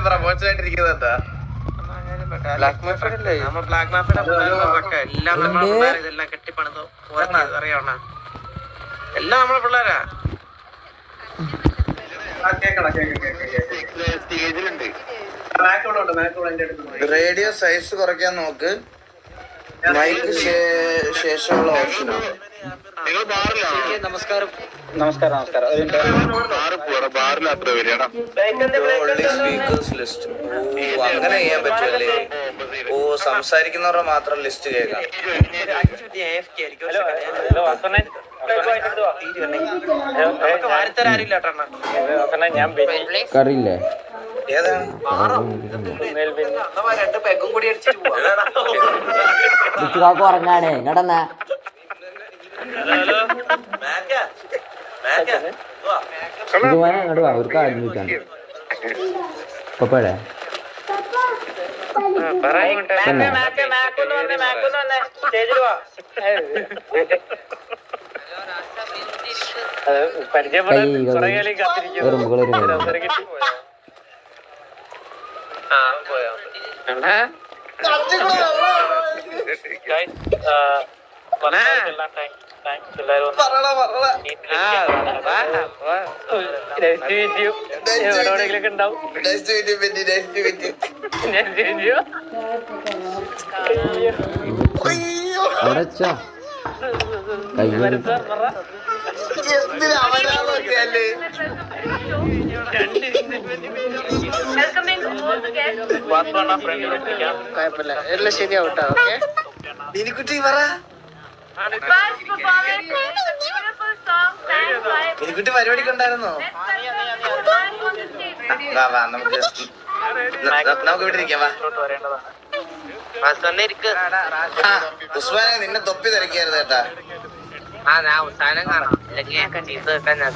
പ്രമോഷൻ ആയിട്ടിരിക്കുന്നുണ്ടാ? ബ്ലാക്ക് മാഫിയല്ലേ? നമ്മ ബ്ലാക്ക് മാഫിയുടെ എല്ലാം നമ്മളെ പിള്ളേർ. ഇതെല്ലാം കെട്ടിപ്പണിതോ അറിയാവണ എല്ലാം നമ്മളെ പിള്ളേരാ. റേഡിയോ സൈസ് കുറയ്ക്കാൻ നോക്ക്. മൈക്ക് ശേഷമുള്ള ഓപ്ഷനാണ്. നമസ്കാരം നമസ്കാരം. Speakers list. ഓ അങ്ങനെ ചെയ്യാൻ പറ്റുമല്ലേ? ഓ സംസാരിക്കുന്നവരുടെ മാത്രം ലിസ്റ്റ് കേൾക്കാം. കറിയില്ലേ? ഏതാണ്? രണ്ട് പെഗും കൂടി അടിച്ചിട്ട് ചുറ്റുകാക്ക് ഉറങ്ങാണ്. ഇങ്ങടന്നാ ഇങ്ങോട്ട് വാ. ഒരു കാര്യം ചോദിക്കാണ്. പപ്പഴേ എല്ലാം ശരിയാവട്ടെ. ഓക്കെ മിനിക്കുട്ടി പറ. മിനിക്കുട്ടി പരിപാടിക്ക് ഉണ്ടായിരുന്നോ? നമുക്ക് ഇവിടെ ഇരിക്കാം. ഉസ്മാനെ നിന്നെ തൊപ്പി തിരക്കിയായിരുന്നു കേട്ടാ. ഞാൻ അവസാനം കാണാം. അല്ലെങ്കിൽ ഞാൻ കണ്ടീസ് കേട്ടാ ഞാൻ